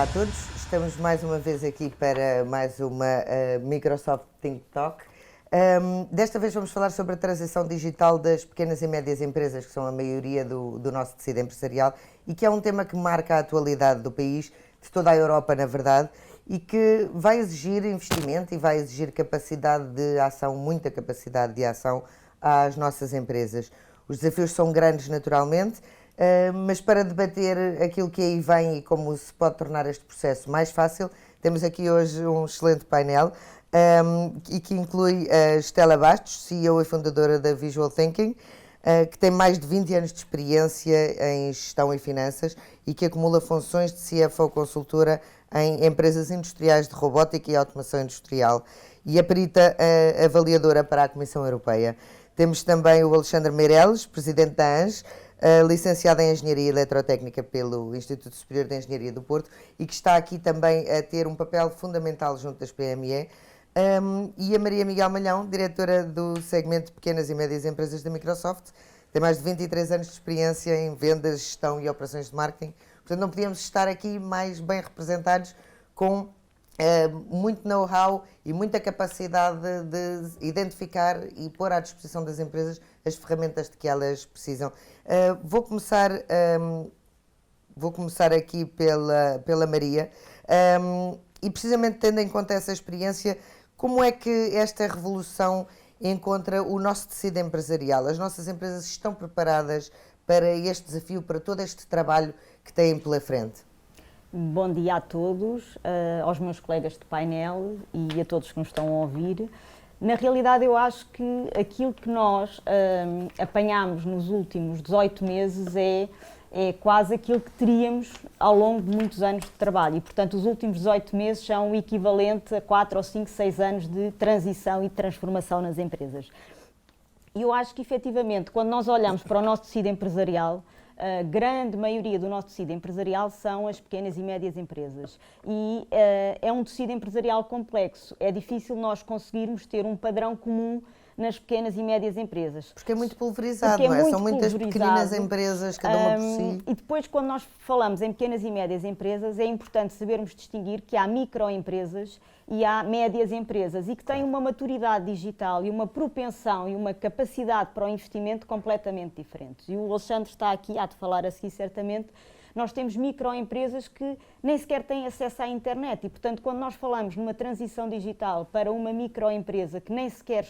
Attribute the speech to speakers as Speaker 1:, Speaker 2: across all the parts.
Speaker 1: Olá a todos, estamos mais uma vez aqui para mais uma Microsoft Think Talk. Desta vez vamos falar sobre a transição digital das pequenas e médias empresas, que são a maioria do nosso tecido empresarial e que é um tema que marca a atualidade do país, de toda a Europa na verdade, e que vai exigir investimento e vai exigir capacidade de ação, muita capacidade de ação às nossas empresas. Os desafios são grandes naturalmente, mas para debater aquilo que aí vem e como se pode tornar este processo mais fácil, temos aqui hoje um excelente painel e que inclui a Stella Bastos, CEO e fundadora da Visual Thinking, que tem mais de 20 anos de experiência em gestão e finanças e que acumula funções de CFO consultora em empresas industriais de robótica e automação industrial, e a perita avaliadora para a Comissão Europeia. Temos também o Alexandre Meireles, presidente da ANGE, licenciado em Engenharia Eletrotécnica pelo Instituto Superior de Engenharia do Porto e que está aqui também a ter um papel fundamental junto das PME, e a Maria Miguel Malhão, diretora do segmento de Pequenas e Médias Empresas da Microsoft, tem mais de 23 anos de experiência em vendas, gestão e operações de marketing. Portanto, não podíamos estar aqui mais bem representados, com muito know-how e muita capacidade de identificar e pôr à disposição das empresas as ferramentas de que elas precisam. Vou começar aqui pela Maria, e precisamente tendo em conta essa experiência, como é que esta revolução encontra o nosso tecido empresarial? As nossas empresas estão preparadas para este desafio, para todo este trabalho que têm pela frente?
Speaker 2: Bom dia a todos, aos meus colegas de painel e a todos que nos estão a ouvir. Na realidade, eu acho que aquilo que nós apanhámos nos últimos 18 meses é quase aquilo que teríamos ao longo de muitos anos de trabalho. E, portanto, os últimos 18 meses são o equivalente a 4 ou 5, 6 anos de transição e de transformação nas empresas. E eu acho que, efetivamente, quando nós olhamos para o nosso tecido empresarial, a grande maioria do nosso tecido empresarial são as pequenas e médias empresas. E é um tecido empresarial complexo. É difícil nós conseguirmos ter um padrão comum nas pequenas e médias empresas.
Speaker 1: Porque é muito pulverizado, não é? São muitas pequenas empresas, cada uma por si.
Speaker 2: E depois, quando nós falamos em pequenas e médias empresas, é importante sabermos distinguir que há microempresas e há médias empresas e que têm uma maturidade digital e uma propensão e uma capacidade para o investimento completamente diferentes. E o Alexandre está aqui, há de falar a seguir certamente. Nós temos microempresas que nem sequer têm acesso à internet e, portanto, quando nós falamos numa transição digital para uma microempresa que nem sequer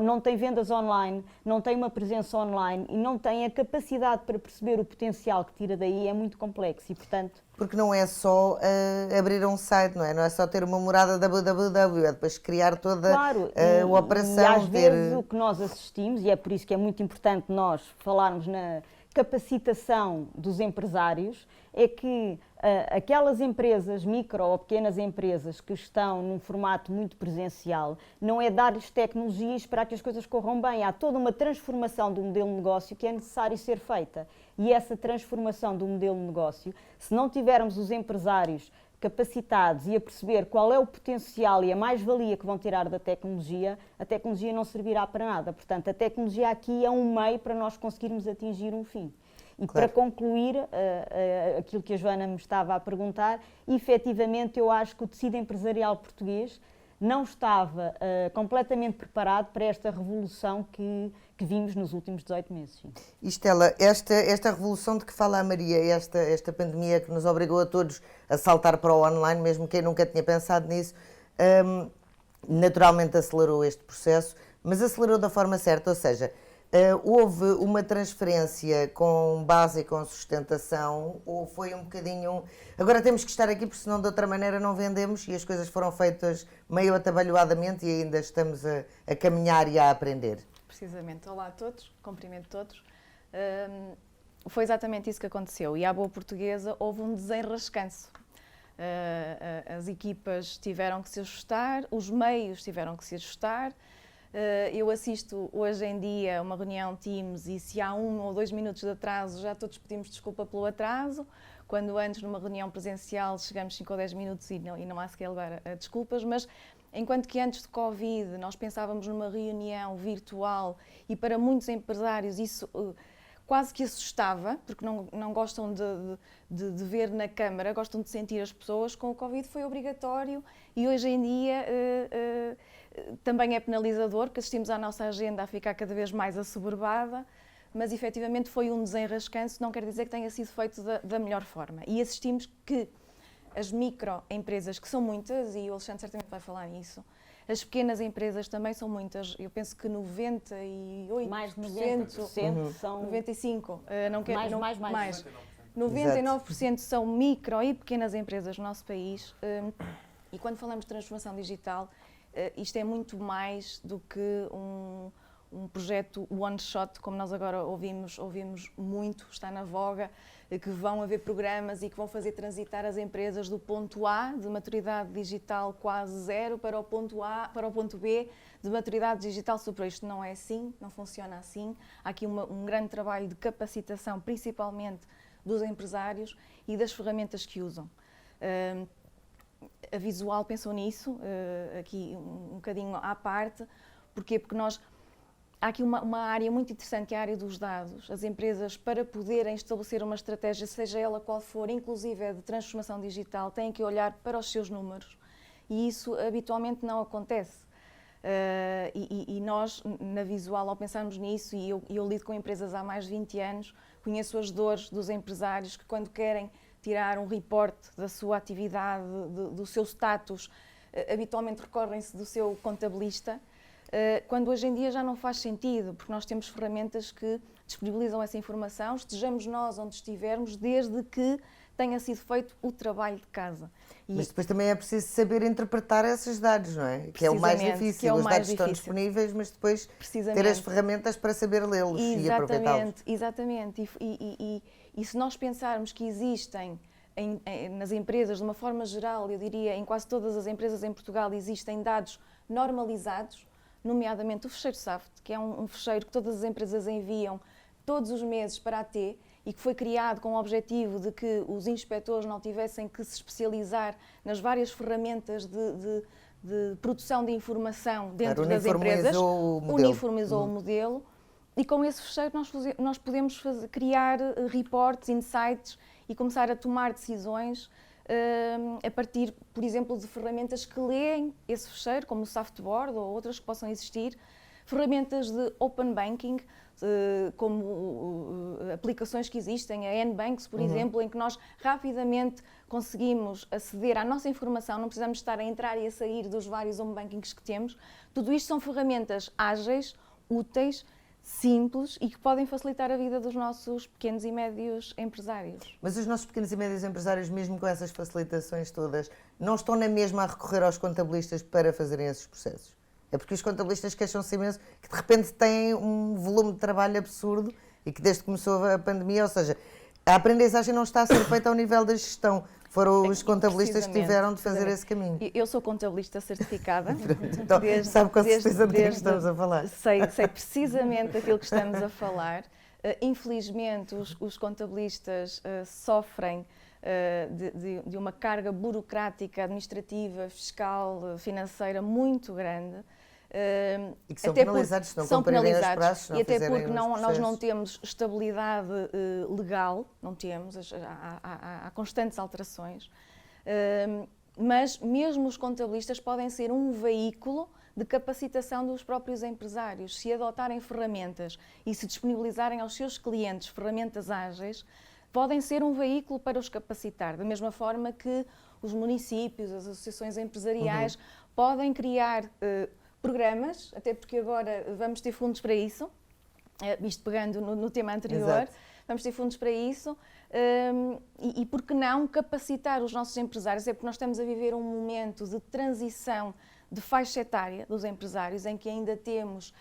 Speaker 2: não tem vendas online, não tem uma presença online e não tem a capacidade para perceber o potencial que tira daí, é muito complexo e, portanto...
Speaker 1: Porque não é só abrir um site, não é? Não é só ter uma morada www, é depois criar toda a operação.
Speaker 2: E às vezes o que nós assistimos, e é por isso que é muito importante nós falarmos na capacitação dos empresários, é que aquelas empresas, micro ou pequenas empresas que estão num formato muito presencial, não é dar-lhes tecnologias para que as coisas corram bem. Há toda uma transformação do modelo de negócio que é necessário ser feita. E essa transformação do modelo de negócio, se não tivermos os empresários capacitados e a perceber qual é o potencial e a mais-valia que vão tirar da tecnologia, a tecnologia não servirá para nada. Portanto, a tecnologia aqui é um meio para nós conseguirmos atingir um fim. E para concluir aquilo que a Joana me estava a perguntar, efetivamente eu acho que o tecido empresarial português não estava completamente preparado para esta revolução que vimos nos últimos 18 meses. Sim.
Speaker 1: E Stella, esta revolução de que fala a Maria, esta pandemia que nos obrigou a todos a saltar para o online, mesmo quem nunca tinha pensado nisso, naturalmente acelerou este processo, mas acelerou da forma certa, ou seja, houve uma transferência com base e com sustentação, ou foi um bocadinho... Agora temos que estar aqui, porque senão de outra maneira não vendemos, e as coisas foram feitas meio atabalhoadamente e ainda estamos a caminhar e a aprender.
Speaker 3: Precisamente. Olá a todos, cumprimento todos. Foi exatamente isso que aconteceu e à boa portuguesa houve um desenrascanço. As equipas tiveram que se ajustar, os meios tiveram que se ajustar. Eu assisto hoje em dia a uma reunião Teams e se há 1 ou 2 minutos de atraso já todos pedimos desculpa pelo atraso, quando antes numa reunião presencial chegamos 5 ou 10 minutos e não há sequer lugar a desculpas, mas enquanto que antes do Covid nós pensávamos numa reunião virtual e para muitos empresários isso quase que assustava, porque não gostam de ver na câmara, gostam de sentir as pessoas. Com o Covid foi obrigatório e hoje em dia também é penalizador, porque assistimos à nossa agenda a ficar cada vez mais assoberbada, mas efetivamente foi um desenrascanço, não quer dizer que tenha sido feito da melhor forma. E assistimos que as microempresas, que são muitas, e o Alexandre certamente vai falar nisso, as pequenas empresas também são muitas, eu penso que 98%,
Speaker 2: mais de 90% são
Speaker 3: 95%, não quero,
Speaker 2: mais.
Speaker 3: 99% são micro e pequenas empresas no nosso país, e quando falamos de transformação digital, isto é muito mais do que um projeto one shot, como nós agora ouvimos muito, está na voga, que vão haver programas e que vão fazer transitar as empresas do ponto A, de maturidade digital quase zero, para o ponto A, para o ponto B, de maturidade digital superior. Isto não é assim, não funciona assim. Há aqui um grande trabalho de capacitação, principalmente dos empresários e das ferramentas que usam. A Visual pensou nisso, aqui um bocadinho à parte. Porquê? Porque há aqui uma área muito interessante, que é a área dos dados. As empresas, para poderem estabelecer uma estratégia, seja ela qual for, inclusive de transformação digital, têm que olhar para os seus números. E isso habitualmente não acontece. E nós, na Visual, ao pensarmos nisso, e eu lido com empresas há mais de 20 anos, conheço as dores dos empresários que, quando querem tirar um reporte da sua atividade, do seu status, habitualmente recorrem-se do seu contabilista, quando hoje em dia já não faz sentido, porque nós temos ferramentas que disponibilizam essa informação, estejamos nós onde estivermos, desde que tenha sido feito o trabalho de casa.
Speaker 1: Mas depois também é preciso saber interpretar esses dados, não é? Que é o mais difícil. Os dados estão disponíveis, mas depois ter as ferramentas para saber lê-los e aproveitá-los.
Speaker 3: Exatamente. E se nós pensarmos que existem nas empresas, de uma forma geral, eu diria, em quase todas as empresas em Portugal, existem dados normalizados, nomeadamente o fecheiro SAFT, que é um fecheiro que todas as empresas enviam todos os meses para a AT e que foi criado com o objetivo de que os inspectores não tivessem que se especializar nas várias ferramentas de produção de informação dentro das empresas. Uniformizou o modelo. E com esse fecheiro nós podemos criar reports, insights e começar a tomar decisões a partir, por exemplo, de ferramentas que leem esse fecheiro, como o Softboard ou outras que possam existir, ferramentas de Open Banking, como aplicações que existem, a NBanks, por exemplo, em que nós rapidamente conseguimos aceder à nossa informação, não precisamos estar a entrar e a sair dos vários home bankings que temos. Tudo isto são ferramentas ágeis, úteis, simples e que podem facilitar a vida dos nossos pequenos e médios empresários.
Speaker 1: Mas os nossos pequenos e médios empresários, mesmo com essas facilitações todas, não estão na mesma a recorrer aos contabilistas para fazerem esses processos? É porque os contabilistas queixam-se imenso que de repente têm um volume de trabalho absurdo e que desde que começou a pandemia, ou seja, a aprendizagem não está a ser feita ao nível da gestão. Foram os contabilistas que tiveram de fazer esse caminho.
Speaker 3: Eu sou contabilista certificada.
Speaker 1: Então, sabe com certeza do que estamos a falar.
Speaker 3: Sei precisamente aquilo que estamos a falar. Infelizmente, os contabilistas sofrem de uma carga burocrática, administrativa, fiscal, financeira muito grande.
Speaker 1: E que são penalizados, se não cumprirem os prazos,
Speaker 3: e até porque nós não temos estabilidade legal, não temos, há constantes alterações, mas mesmo os contabilistas podem ser um veículo de capacitação dos próprios empresários. Se adotarem ferramentas e se disponibilizarem aos seus clientes ferramentas ágeis, podem ser um veículo para os capacitar, da mesma forma que os municípios, as associações empresariais podem criar programas, até porque agora vamos ter fundos para isso, isto pegando no tema anterior. Exato. Vamos ter fundos para isso e por que não capacitar os nossos empresários, é porque nós estamos a viver um momento de transição de faixa etária dos empresários, em que ainda temos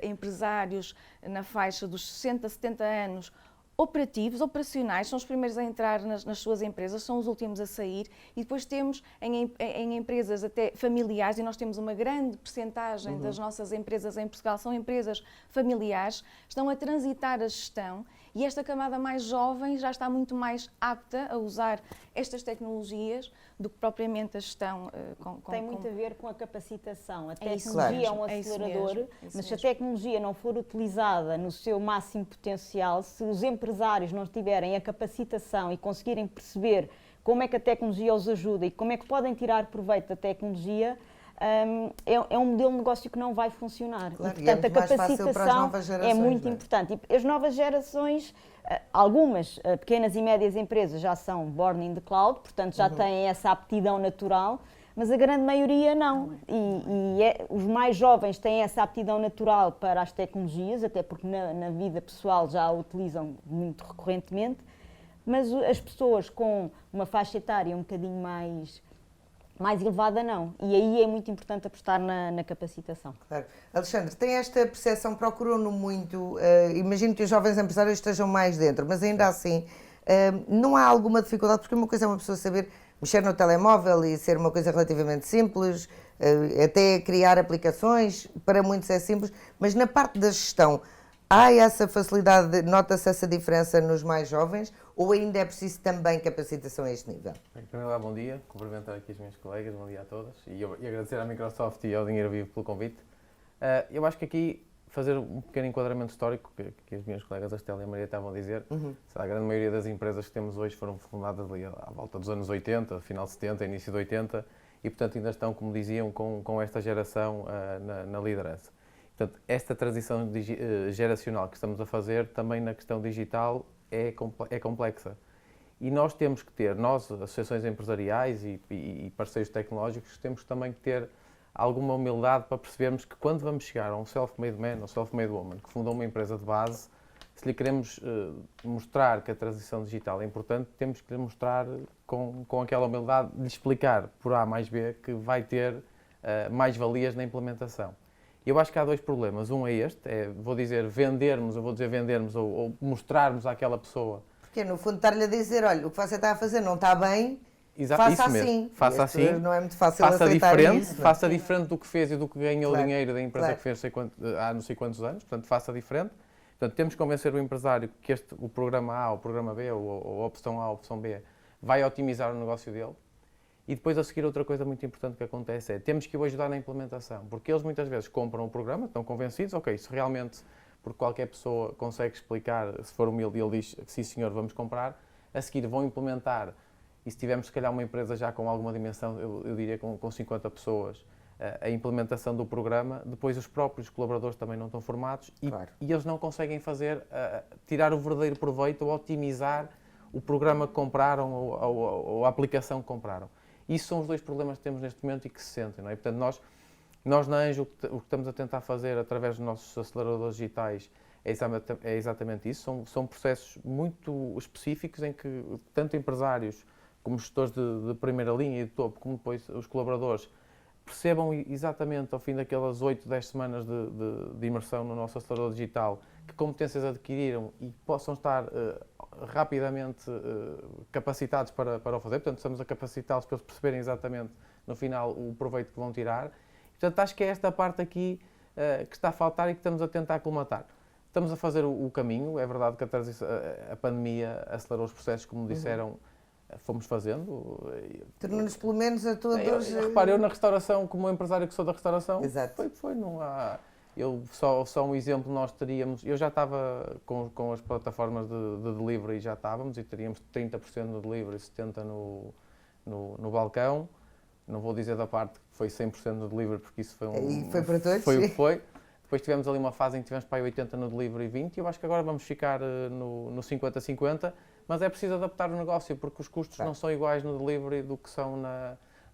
Speaker 3: empresários na faixa dos 60, 70 anos, operacionais, são os primeiros a entrar nas suas empresas, são os últimos a sair, e depois temos em empresas até familiares, e nós temos uma grande percentagem das nossas empresas em Portugal, são empresas familiares, estão a transitar a gestão e esta camada mais jovem já está muito mais apta a usar estas tecnologias do que propriamente a gestão
Speaker 2: Tem muito a ver com a capacitação. A
Speaker 3: É isso
Speaker 2: tecnologia é
Speaker 3: mesmo,
Speaker 2: um
Speaker 3: é isso
Speaker 2: acelerador,
Speaker 3: mesmo, é isso
Speaker 2: mas se a
Speaker 3: mesmo.
Speaker 2: tecnologia não for utilizada no seu máximo potencial, se os empresários não tiverem a capacitação e conseguirem perceber como é que a tecnologia os ajuda e como é que podem tirar proveito da tecnologia, é um modelo de negócio que não vai funcionar.
Speaker 1: Claro,
Speaker 2: e,
Speaker 1: e é
Speaker 2: portanto,
Speaker 1: muito
Speaker 2: a
Speaker 1: mais fácil para as
Speaker 2: capacitação
Speaker 1: novas
Speaker 2: é
Speaker 1: gerações,
Speaker 2: muito
Speaker 1: não é?
Speaker 2: importante. E as novas gerações, algumas pequenas e médias empresas já são born in the cloud, portanto já têm essa aptidão natural, mas a grande maioria não. Os mais jovens têm essa aptidão natural para as tecnologias, até porque na vida pessoal já a utilizam muito recorrentemente, mas as pessoas com uma faixa etária um bocadinho mais elevada não. E aí é muito importante apostar na capacitação.
Speaker 1: Claro. Alexandre, tem esta percepção, procuram-no muito, imagino que os jovens empresários estejam mais dentro, mas ainda assim, não há alguma dificuldade, porque uma coisa é uma pessoa saber mexer no telemóvel e ser uma coisa relativamente simples, até criar aplicações, para muitos é simples, mas na parte da gestão, há essa facilidade, nota-se essa diferença nos mais jovens, ou ainda é preciso também capacitação a este nível?
Speaker 4: Em primeiro lugar, bom dia, cumprimentar aqui os meus colegas, bom dia a todas e agradecer à Microsoft e ao Dinheiro Vivo pelo convite. Eu acho que aqui fazer um pequeno enquadramento histórico, que os meus colegas, a Estela e a Maria estavam a dizer, a grande maioria das empresas que temos hoje foram fundadas ali à volta dos anos 80, final de 70, início de 80, e portanto ainda estão, como diziam, com esta geração na liderança. Portanto, esta transição geracional que estamos a fazer também na questão digital é complexa. E nós temos que ter, nós, associações empresariais e parceiros tecnológicos, temos também que ter alguma humildade para percebermos que quando vamos chegar a um self-made man ou self-made woman que fundou uma empresa de base, se lhe queremos mostrar que a transição digital é importante, temos que lhe mostrar com aquela humildade de lhe explicar por A mais B que vai ter mais-valias na implementação. Eu acho que há dois problemas. Um é este, vou dizer vendermos ou mostrarmos àquela pessoa.
Speaker 1: Porque no fundo estar-lhe a dizer, olha, o que você está a fazer não está bem, faça
Speaker 4: isso
Speaker 1: assim.
Speaker 4: mesmo, faça assim,
Speaker 1: Não é muito fácil
Speaker 4: faça
Speaker 1: aceitar
Speaker 4: diferente,
Speaker 1: isso, não é?
Speaker 4: faça diferente do que fez e do que ganhou
Speaker 1: Claro,
Speaker 4: dinheiro da empresa
Speaker 1: claro.
Speaker 4: que fez há não sei quantos anos, portanto faça diferente. Portanto, temos que convencer o empresário que o programa A, o programa B, ou a opção A, a opção B, vai otimizar o negócio dele. E depois a seguir outra coisa muito importante que acontece temos que o ajudar na implementação, porque eles muitas vezes compram o programa, estão convencidos, ok, se realmente, porque qualquer pessoa consegue explicar, se for humilde e ele diz que sim senhor, vamos comprar, a seguir vão implementar, e se tivermos se calhar uma empresa já com alguma dimensão, eu diria com 50 pessoas, a implementação do programa, depois os próprios colaboradores também não estão formados
Speaker 1: Claro.
Speaker 4: e eles não conseguem tirar o verdadeiro proveito ou otimizar o programa que compraram ou a aplicação que compraram. Isso são os dois problemas que temos neste momento e que se sentem, não é? Portanto, nós na Anjo, o que estamos a tentar fazer através dos nossos aceleradores digitais é exatamente isso. São processos muito específicos em que tanto empresários como gestores de primeira linha e de topo, como depois os colaboradores, percebam exatamente ao fim daquelas 8, 10 semanas de imersão no nosso acelerador digital que competências adquiriram e possam estar rapidamente capacitados para o fazer. Portanto, estamos a capacitá-los para eles perceberem exatamente no final o proveito que vão tirar. Portanto, acho que é esta parte aqui que está a faltar e que estamos a tentar colmatar. Estamos a fazer o caminho, é verdade que a pandemia acelerou os processos, como disseram, fomos fazendo.
Speaker 1: Tornou-nos pelo menos a todos...
Speaker 4: Repare, eu na restauração, como empresário que sou da restauração,
Speaker 1: Exato.
Speaker 4: não há... Só um exemplo, nós teríamos... Eu já estava com as plataformas de delivery, já estávamos, e teríamos 30% no delivery, 70% no balcão. Não vou dizer da parte que foi 100% no delivery, porque isso foi
Speaker 1: E foi para todos?
Speaker 4: Foi o que foi. Depois tivemos ali uma fase em que tivemos para aí 80% no delivery e 20%, e eu acho que agora vamos ficar no 50-50%, mas é preciso adaptar o negócio, porque os custos não são iguais no delivery do que são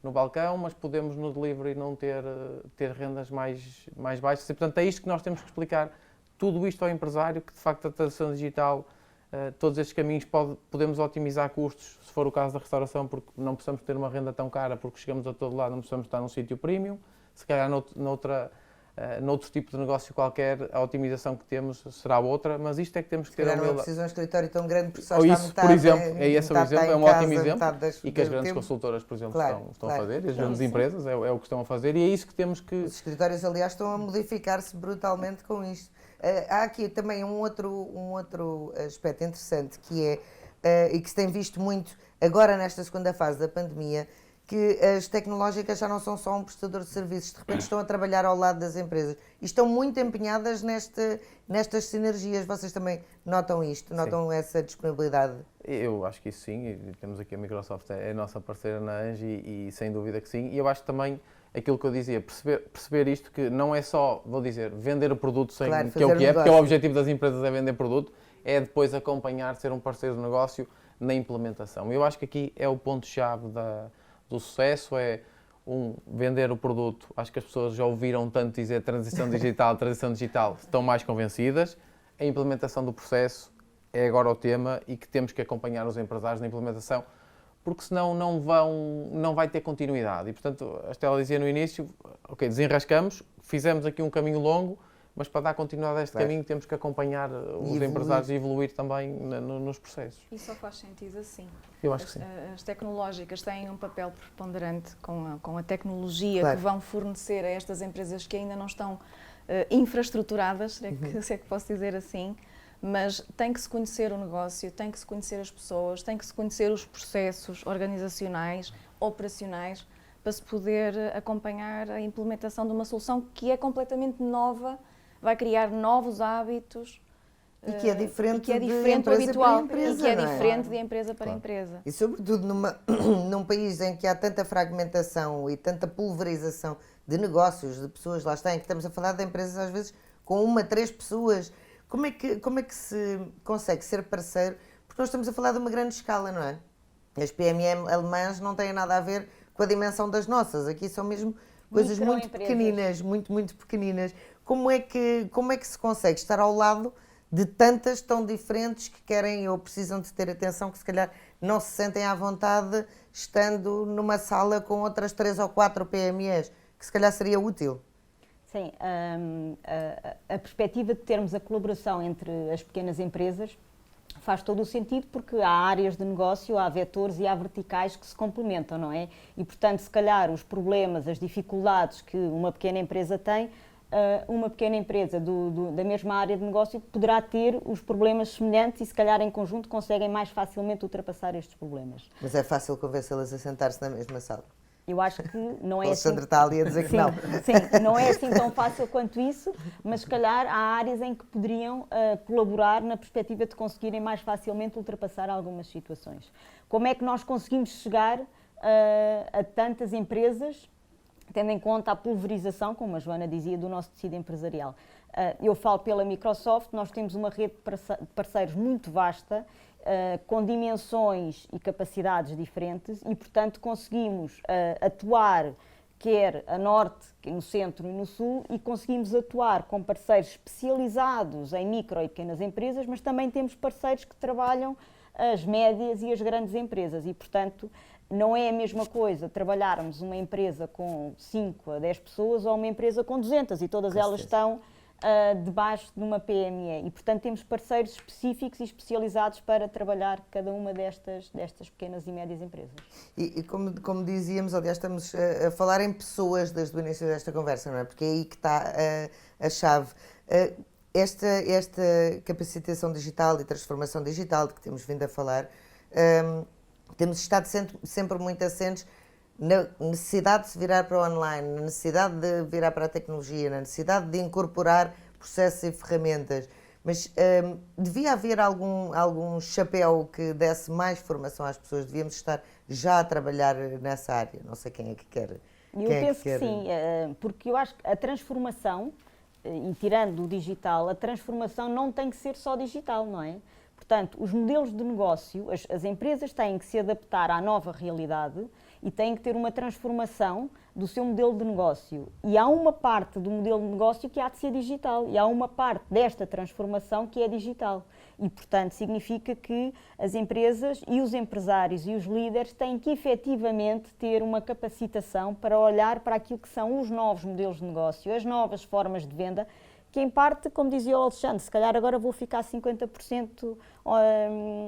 Speaker 4: no balcão, mas podemos no delivery não ter rendas mais baixas. E, portanto, é isto que nós temos que explicar, tudo isto ao empresário, que de facto a transição digital, todos estes caminhos podemos otimizar custos, se for o caso da restauração, porque não precisamos ter uma renda tão cara, porque chegamos a todo lado, não precisamos estar num sítio premium, se calhar noutro tipo de negócio qualquer, a otimização que temos será outra, mas isto é que temos que ter a
Speaker 1: Não é
Speaker 4: humildade.
Speaker 1: preciso um escritório tão grande, porque só
Speaker 4: Ou
Speaker 1: está
Speaker 4: isso,
Speaker 1: metade,
Speaker 4: por exemplo, esse
Speaker 1: metade
Speaker 4: exemplo,
Speaker 1: está
Speaker 4: é
Speaker 1: em
Speaker 4: um
Speaker 1: casa,
Speaker 4: ótimo exemplo,
Speaker 1: metade
Speaker 4: e que as
Speaker 1: do
Speaker 4: grandes
Speaker 1: tempo.
Speaker 4: consultoras, por exemplo,
Speaker 1: Claro,
Speaker 4: estão
Speaker 1: claro.
Speaker 4: a fazer, e as grandes empresas é o que estão a fazer, e é isso que temos que...
Speaker 1: Os escritórios, aliás, estão a modificar-se brutalmente com isto. Há aqui também um outro aspecto interessante que é, e que se tem visto muito agora nesta segunda fase da pandemia, que as tecnológicas já não são só um prestador de serviços, de repente estão a trabalhar ao lado das empresas e estão muito empenhadas nestas sinergias. Vocês também notam isto? Notam essa disponibilidade?
Speaker 4: Eu acho que isso sim, e temos aqui a Microsoft, é a nossa parceira na ANGE e sem dúvida que sim. E eu acho que também aquilo que eu dizia, perceber isto, que não é só, vou dizer, vender o produto sem
Speaker 1: Claro,
Speaker 4: que é o que é, porque
Speaker 1: negócio.
Speaker 4: o objetivo das empresas é vender produto, é depois acompanhar, ser um parceiro de negócio na implementação. Eu acho que aqui é o ponto-chave do sucesso, é vender o produto. Acho que as pessoas já ouviram tanto dizer transição digital, estão mais convencidas. A implementação do processo é agora o tema e que temos que acompanhar os empresários na implementação, porque senão não vai ter continuidade. E, portanto, a Estela dizia no início, ok, desenrascamos, fizemos aqui um caminho longo, mas para dar continuidade a este caminho temos que acompanhar os empresários e evoluir também nos processos.
Speaker 3: E só faz sentido assim.
Speaker 4: Eu acho que sim.
Speaker 3: As tecnológicas têm um papel preponderante com a tecnologia
Speaker 1: Claro.
Speaker 3: que vão fornecer a estas empresas que ainda não estão infraestruturadas, se é que posso dizer assim, mas tem que se conhecer o negócio, tem que se conhecer as pessoas, tem que se conhecer os processos organizacionais, operacionais, para se poder acompanhar a implementação de uma solução que é completamente nova, vai criar novos hábitos.
Speaker 1: E que é diferente,
Speaker 3: que é
Speaker 1: de
Speaker 3: diferente do
Speaker 1: empresa
Speaker 3: habitual,
Speaker 1: para empresa,
Speaker 3: e que é
Speaker 1: não é?
Speaker 3: diferente de empresa para empresa.
Speaker 1: E sobretudo num país em que há tanta fragmentação e tanta pulverização de negócios, de pessoas, lá está, em que estamos a falar de empresas às vezes com 1, 3 pessoas, como é que se consegue ser parceiro? Porque nós estamos a falar de uma grande escala, não é? As PME alemãs não têm nada a ver com a dimensão das nossas, aqui são mesmo coisas muito pequeninas, muito pequeninas. Como é que se consegue estar ao lado de tantas tão diferentes que querem ou precisam de ter atenção, que se calhar não se sentem à vontade estando numa sala com outras 3 ou 4 PMEs, que se calhar seria útil?
Speaker 2: Sim, a perspectiva de termos a colaboração entre as pequenas empresas faz todo o sentido, porque há áreas de negócio, há vetores e há verticais que se complementam, não é? E, portanto, se calhar os problemas, as dificuldades que uma pequena empresa tem, uma pequena empresa da mesma área de negócio poderá ter os problemas semelhantes e, se calhar, em conjunto, conseguem mais facilmente ultrapassar estes problemas.
Speaker 1: Mas é fácil convencê-las a sentar-se na mesma sala.
Speaker 2: Eu acho que não é
Speaker 1: O
Speaker 2: assim...
Speaker 1: Alexandre está ali a dizer que
Speaker 2: sim,
Speaker 1: não.
Speaker 2: Sim, não é assim tão fácil quanto isso, mas se calhar há áreas em que poderiam colaborar na perspectiva de conseguirem mais facilmente ultrapassar algumas situações. Como é que nós conseguimos chegar a tantas empresas, tendo em conta a pulverização, como a Joana dizia, do nosso tecido empresarial? Eu falo pela Microsoft, nós temos uma rede de parceiros muito vasta, com dimensões e capacidades diferentes e, portanto, conseguimos atuar quer a norte, no centro e no sul, e conseguimos atuar com parceiros especializados em micro e pequenas empresas, mas também temos parceiros que trabalham as médias e as grandes empresas e, portanto, não é a mesma coisa trabalharmos uma empresa com 5 a 10 pessoas ou uma empresa com 200 e todas elas estão debaixo de uma PME e, portanto, temos parceiros específicos e especializados para trabalhar cada uma destas pequenas e médias empresas.
Speaker 1: E como dizíamos, aliás, estamos a falar em pessoas desde o início desta conversa, não é? Porque é aí que está a chave. Esta capacitação digital e transformação digital de que temos vindo a falar, temos estado sempre muito assentes na necessidade de se virar para o online, na necessidade de virar para a tecnologia, na necessidade de incorporar processos e ferramentas. Mas devia haver algum chapéu que desse mais formação às pessoas? Devíamos estar já a trabalhar nessa área? Não sei quem é que quer.
Speaker 2: Eu penso que sim, porque eu acho que a transformação, e tirando o digital, a transformação não tem que ser só digital, não é? Portanto, os modelos de negócio, as empresas têm que se adaptar à nova realidade e têm que ter uma transformação do seu modelo de negócio. E há uma parte do modelo de negócio que há de ser digital e há uma parte desta transformação que é digital. E, portanto, significa que as empresas e os empresários e os líderes têm que efetivamente ter uma capacitação para olhar para aquilo que são os novos modelos de negócio, as novas formas de venda, que em parte, como dizia o Alexandre, se calhar agora vou ficar 50%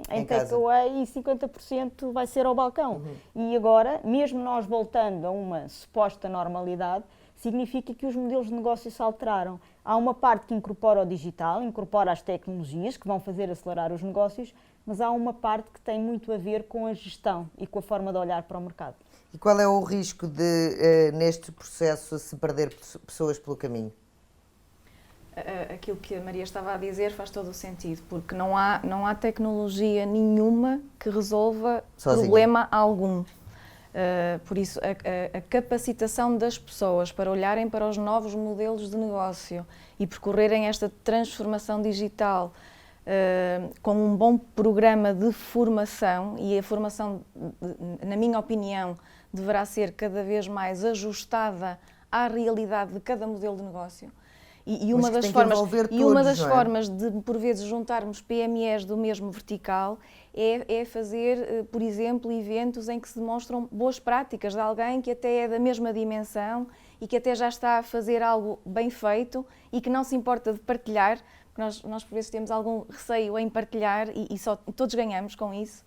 Speaker 2: em takeaway e 50% vai ser ao balcão. E agora, mesmo nós voltando a uma suposta normalidade, significa que os modelos de negócio se alteraram. Há uma parte que incorpora o digital, incorpora as tecnologias que vão fazer acelerar os negócios, mas há uma parte que tem muito a ver com a gestão e com a forma de olhar para o mercado.
Speaker 1: E qual é o risco de, neste processo, se perder pessoas pelo caminho?
Speaker 3: Aquilo que a Maria estava a dizer faz todo o sentido, porque não há tecnologia nenhuma que resolva
Speaker 1: sozinha
Speaker 3: problema algum. Por isso, a capacitação das pessoas para olharem para os novos modelos de negócio e percorrerem esta transformação digital com um bom programa de formação, e a formação, na minha opinião, deverá ser cada vez mais ajustada à realidade de cada modelo de negócio. E uma das formas de, por vezes, juntarmos PMEs do mesmo vertical é fazer, por exemplo, eventos em que se demonstram boas práticas de alguém que até é da mesma dimensão e que até já está a fazer algo bem feito e que não se importa de partilhar, porque nós por vezes temos algum receio em partilhar e todos ganhamos com isso.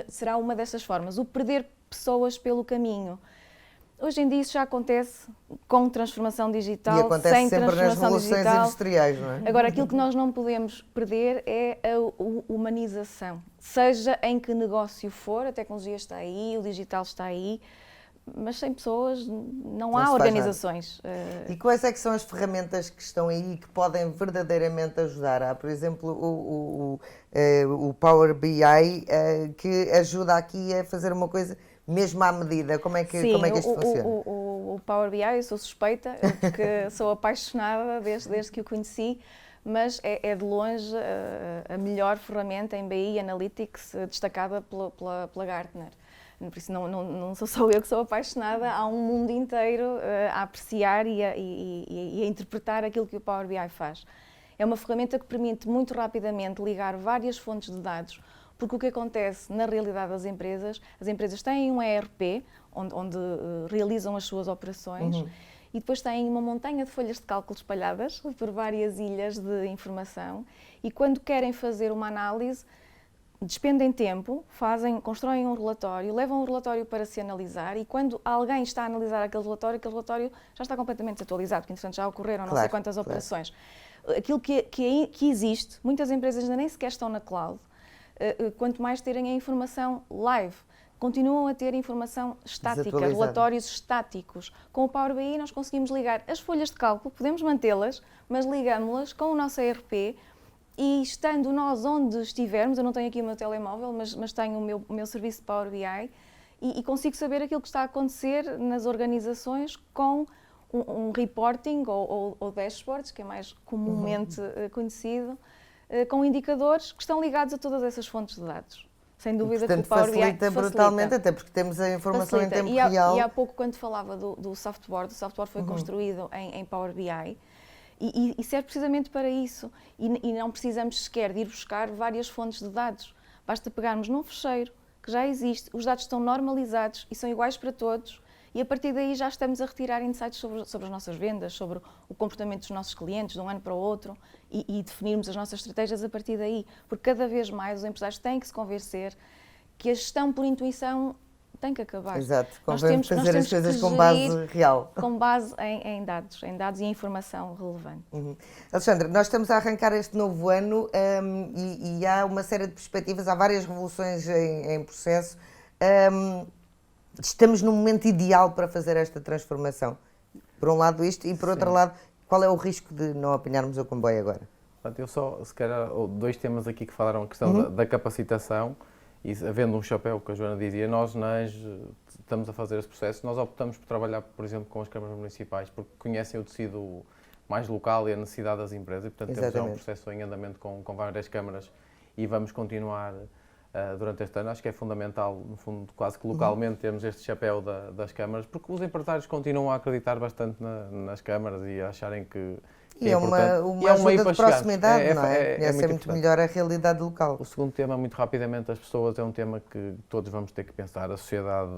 Speaker 3: Será uma dessas formas. O perder pessoas pelo caminho. Hoje em dia isso já acontece com transformação digital,
Speaker 1: e acontece
Speaker 3: sem
Speaker 1: sempre
Speaker 3: transformação
Speaker 1: nas revoluções
Speaker 3: digital.
Speaker 1: industriais, não é?
Speaker 3: Agora, aquilo que nós não podemos perder é a humanização. Seja em que negócio for, a tecnologia está aí, o digital está aí, mas sem pessoas não há organizações.
Speaker 1: E quais é que são as ferramentas que estão aí e que podem verdadeiramente ajudar? Há, por exemplo, o Power BI, que ajuda aqui a fazer uma coisa mesmo à medida. Como é que isto funciona?
Speaker 3: O Power BI, eu sou suspeita, porque sou apaixonada desde que o conheci, mas é de longe a melhor ferramenta em BI Analytics destacada pela Gartner. Por isso não sou só eu que sou apaixonada, há um mundo inteiro a apreciar e a interpretar aquilo que o Power BI faz. É uma ferramenta que permite muito rapidamente ligar várias fontes de dados, porque o que acontece na realidade das empresas, as empresas têm um ERP onde realizam as suas operações e depois têm uma montanha de folhas de cálculo espalhadas por várias ilhas de informação e quando querem fazer uma análise, despendem tempo, constroem um relatório, levam o relatório para se analisar e quando alguém está a analisar aquele relatório já está completamente desatualizado, porque entretanto já ocorreram não sei quantas operações. Aquilo que existe, muitas empresas ainda nem sequer estão na cloud, quanto mais terem a informação live, continuam a ter informação estática, relatórios estáticos. Com o Power BI nós conseguimos ligar as folhas de cálculo, podemos mantê-las, mas ligamos-las com o nosso ERP e estando nós onde estivermos, eu não tenho aqui o meu telemóvel, mas tenho o meu serviço de Power BI e consigo saber aquilo que está a acontecer nas organizações com um reporting ou dashboards, que é mais comumente conhecido, com indicadores que estão ligados a todas essas fontes de dados. Sem dúvida que o Power BI
Speaker 1: facilita brutalmente, até porque temos a informação em tempo real.
Speaker 3: E há pouco, quando falava do softboard, o softboard foi construído em Power BI e serve precisamente para isso. E não precisamos sequer de ir buscar várias fontes de dados. Basta pegarmos num fecheiro que já existe, os dados estão normalizados e são iguais para todos. E a partir daí já estamos a retirar insights sobre as nossas vendas, sobre o comportamento dos nossos clientes de um ano para o outro e definirmos as nossas estratégias a partir daí. Porque cada vez mais os empresários têm que se convencer que a gestão por intuição tem que acabar.
Speaker 1: Exato, convém fazer as coisas com base real.
Speaker 3: Com base em dados e em informação relevante.
Speaker 1: Alexandra, nós estamos a arrancar este novo ano e há uma série de perspectivas, há várias revoluções em processo. Estamos num momento ideal para fazer esta transformação. Por um lado isto e por outro lado, qual é o risco de não apanharmos o comboio agora?
Speaker 4: Eu só, se calhar, dois temas aqui que falaram, a questão da capacitação e havendo um chapéu, que a Joana dizia, nós estamos a fazer esse processo, nós optamos por trabalhar, por exemplo, com as câmaras municipais, porque conhecem o tecido mais local e a necessidade das empresas e, portanto, temos já um processo em andamento com várias câmaras e vamos continuar durante este ano. Acho que é fundamental, no fundo, quase que localmente, termos este chapéu das câmaras, porque os empresários continuam a acreditar bastante nas câmaras e a acharem que
Speaker 1: é uma ajuda de proximidade, não é? Conhecem muito melhor a realidade local.
Speaker 4: O segundo tema, muito rapidamente, as pessoas, é um tema que todos vamos ter que pensar. A sociedade,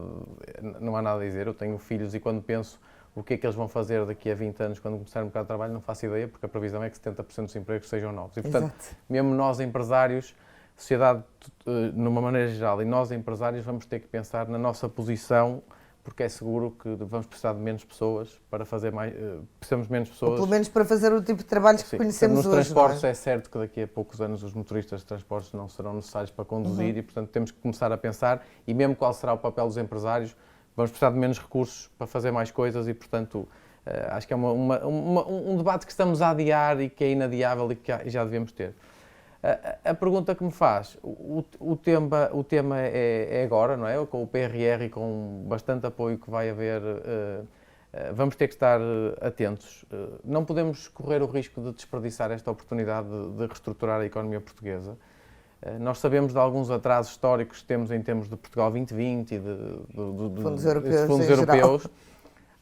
Speaker 4: não há nada a dizer. Eu tenho filhos e quando penso o que é que eles vão fazer daqui a 20 anos quando começar o mercado de trabalho, não faço ideia, porque a previsão é que 70% dos empregos sejam novos. E, portanto, mesmo nós empresários, sociedade numa maneira geral, e nós empresários vamos ter que pensar na nossa posição porque é seguro que vamos precisar de menos pessoas para fazer mais, precisamos de menos pessoas.
Speaker 1: Ou pelo menos para fazer o tipo de trabalhos que conhecemos
Speaker 4: nos
Speaker 1: hoje.
Speaker 4: Nos transportes é certo que daqui a poucos anos os motoristas de transportes não serão necessários para conduzir e, portanto, temos que começar a pensar, e mesmo qual será o papel dos empresários, vamos precisar de menos recursos para fazer mais coisas e, portanto, acho que é um debate que estamos a adiar e que é inadiável e que já devemos ter. A pergunta que me faz, o tema é agora, não é? Com o PRR e com bastante apoio que vai haver, vamos ter que estar atentos. Não podemos correr o risco de desperdiçar esta oportunidade de reestruturar a economia portuguesa. Nós sabemos de alguns atrasos históricos que temos em termos de Portugal 2020 e de
Speaker 1: fundos europeus.
Speaker 4: Fundos europeus.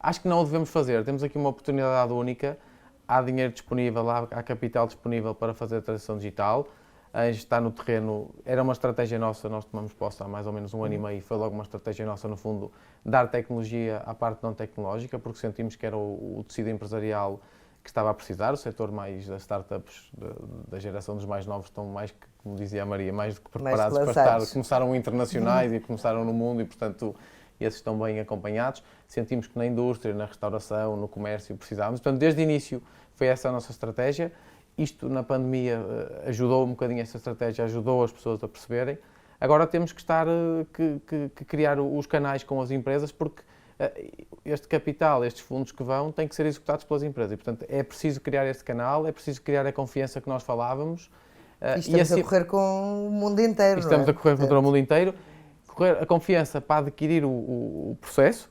Speaker 4: Acho que não o devemos fazer. Temos aqui uma oportunidade única. Há dinheiro disponível, há capital disponível para fazer a transição digital. A Engie está no terreno, era uma estratégia nossa, nós tomamos posse há mais ou menos um ano e meio, foi logo uma estratégia nossa, no fundo, dar tecnologia à parte não tecnológica, porque sentimos que era o tecido empresarial que estava a precisar, o setor mais das startups, da geração dos mais novos, estão mais, como dizia a Maria, mais do que preparados para estar, começaram internacionais e começaram no mundo e, portanto, esses estão bem acompanhados. Sentimos que na indústria, na restauração, no comércio precisávamos. Portanto, desde o início foi essa a nossa estratégia. Isto na pandemia ajudou um bocadinho esta estratégia, ajudou as pessoas a perceberem. Agora temos que estar, que criar os canais com as empresas, porque este capital, estes fundos que vão, têm que ser executados pelas empresas. E, portanto, é preciso criar este canal, é preciso criar a confiança que nós falávamos.
Speaker 1: E estamos a correr com o mundo inteiro,
Speaker 4: estamos a correr contra o mundo inteiro. A confiança para adquirir o processo,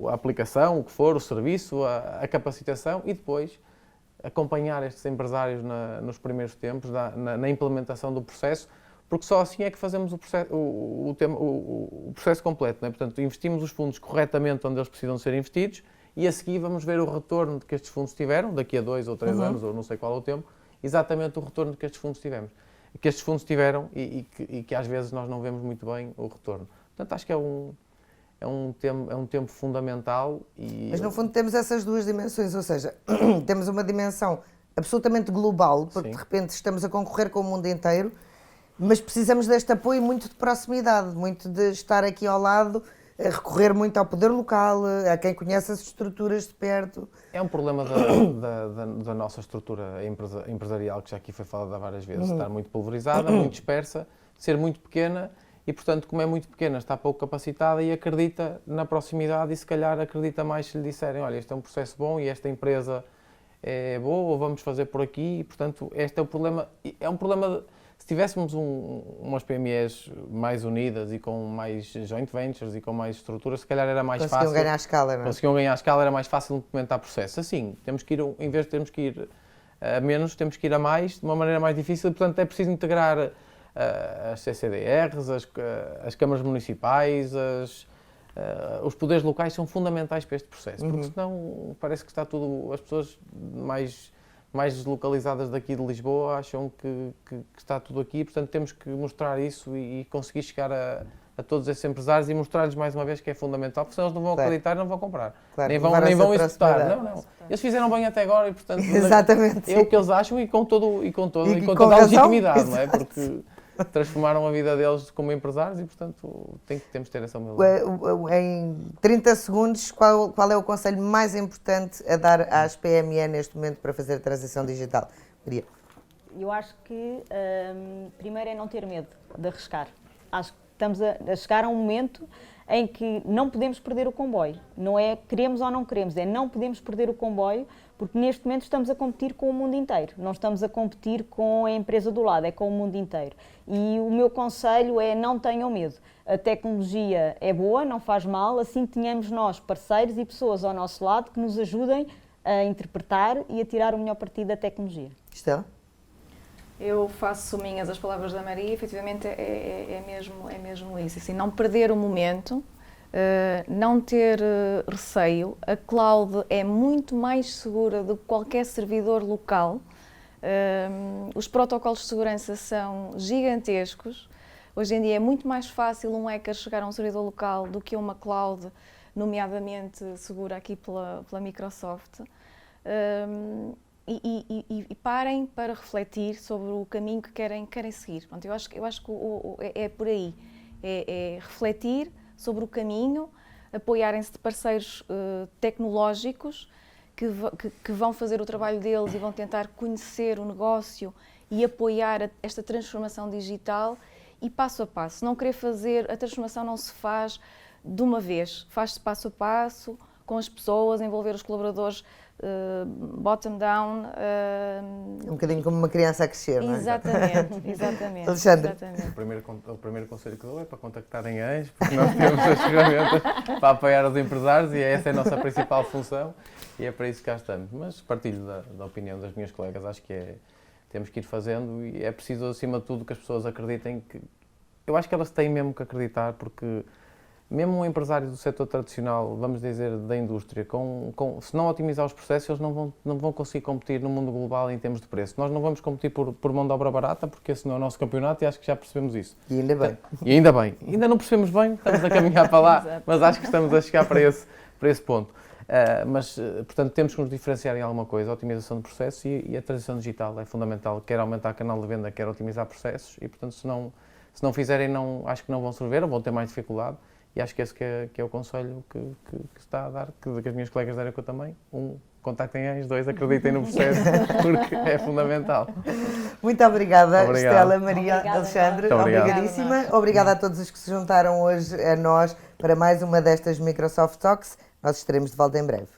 Speaker 4: a aplicação, o que for, o serviço, a capacitação e depois acompanhar estes empresários nos primeiros tempos, na implementação do processo, porque só assim é que fazemos o processo completo. Não é? Portanto, investimos os fundos corretamente onde eles precisam ser investidos e a seguir vamos ver o retorno que estes fundos tiveram, daqui a 2 ou 3 anos, ou não sei qual é o tempo, exatamente o retorno que estes fundos tiveram e que às vezes nós não vemos muito bem o retorno. Portanto, acho que é um tempo fundamental.
Speaker 1: Mas no fundo temos essas duas dimensões, ou seja, temos uma dimensão absolutamente global, porque de repente estamos a concorrer com o mundo inteiro, mas precisamos deste apoio muito de proximidade, muito de estar aqui ao lado, a recorrer muito ao poder local, a quem conhece as estruturas de perto.
Speaker 4: É um problema da nossa estrutura empresarial, que já aqui foi falada várias vezes, estar muito pulverizada, muito dispersa, ser muito pequena e, portanto, como é muito pequena, está pouco capacitada e acredita na proximidade e, se calhar, acredita mais se lhe disserem, olha, este é um processo bom e esta empresa é boa ou vamos fazer por aqui e, portanto, este é o problema. É um problema se tivéssemos umas PMEs mais unidas e com mais joint ventures e com mais estruturas, se calhar era mais fácil.
Speaker 1: Conseguiam ganhar escala, não é?
Speaker 4: Conseguiam ganhar escala, era mais fácil implementar processos. Assim, temos que ir, em vez de termos que ir a menos, temos que ir a mais, de uma maneira mais difícil, e, portanto, é preciso integrar as CCDRs, as câmaras municipais, os poderes locais são fundamentais para este processo, porque senão parece que está tudo, as pessoas mais deslocalizadas daqui de Lisboa acham que está tudo aqui, portanto temos que mostrar isso e conseguir chegar a todos esses empresários e mostrar-lhes mais uma vez que é fundamental, porque senão eles não vão acreditar e não vão comprar, nem vão executar. Não. Eles fizeram bem até agora e, portanto,
Speaker 1: exatamente,
Speaker 4: é o que eles acham e com toda a legitimidade, não é? Porque transformaram a vida deles como empresários e, portanto, temos de ter essa humildade.
Speaker 1: Em 30 segundos, qual é o conselho mais importante a dar às PME neste momento para fazer a transição digital? Maria?
Speaker 2: Eu acho que, primeiro, é não ter medo de arriscar. Acho que estamos a chegar a um momento em que não podemos perder o comboio. Não é queremos ou não queremos, é não podemos perder o comboio, porque neste momento estamos a competir com o mundo inteiro. Não estamos a competir com a empresa do lado, é com o mundo inteiro. E o meu conselho é não tenham medo. A tecnologia é boa, não faz mal, assim tenhamos nós parceiros e pessoas ao nosso lado que nos ajudem a interpretar e a tirar o melhor partido da tecnologia.
Speaker 1: Estela?
Speaker 3: Eu faço minhas as palavras da Maria, efetivamente é mesmo isso. Assim, não perder o momento, não ter receio. A cloud é muito mais segura do que qualquer servidor local. Os protocolos de segurança são gigantescos. Hoje em dia é muito mais fácil um hacker chegar a um servidor local do que uma cloud, nomeadamente segura aqui pela Microsoft. E parem para refletir sobre o caminho que querem seguir. Pronto, eu acho que é por aí. É refletir sobre o caminho, apoiarem-se de parceiros tecnológicos que vão fazer o trabalho deles e vão tentar conhecer o negócio e apoiar esta transformação digital e passo a passo. Não querer fazer, a transformação não se faz de uma vez, faz-se passo a passo, com as pessoas, envolver os colaboradores bottom down.
Speaker 1: Um bocadinho como uma criança a crescer, não é?
Speaker 3: Exatamente, exatamente.
Speaker 1: Alexandre.
Speaker 3: Exatamente.
Speaker 4: O primeiro conselho que dou é para contactarem a Anjo, porque nós temos as ferramentas para apoiar os empresários e essa é a nossa principal função e é para isso que cá estamos. Mas partilho da opinião das minhas colegas, acho que temos que ir fazendo e é preciso, acima de tudo, que as pessoas acreditem que... Eu acho que elas têm mesmo que acreditar, porque mesmo um empresário do setor tradicional, vamos dizer, da indústria, se não otimizar os processos, eles não vão conseguir competir no mundo global em termos de preço. Nós não vamos competir por mão de obra barata, porque esse não é o nosso campeonato e acho que já percebemos isso.
Speaker 1: E ainda bem.
Speaker 4: E ainda bem. Ainda não percebemos bem, estamos a caminhar para lá, mas acho que estamos a chegar para esse ponto. Portanto, temos que nos diferenciar em alguma coisa, a otimização de processos e a transição digital é fundamental, quer aumentar o canal de venda, quer otimizar processos e, portanto, se não fizerem, acho que não vão sobreviver ou vão ter mais dificuldade. E acho que esse que é o conselho que está a dar, que as minhas colegas deram, que eu também. Contactem a Anjo, 2, acreditem no processo, porque é fundamental.
Speaker 1: Muito obrigada,
Speaker 4: Obrigado.
Speaker 1: Estela, Maria,
Speaker 2: Obrigada,
Speaker 1: Alexandre.
Speaker 4: Muito obrigado.
Speaker 1: Obrigadíssima. Obrigada a todos os que se juntaram hoje a nós para mais uma destas Microsoft Talks. Nós estaremos de volta em breve.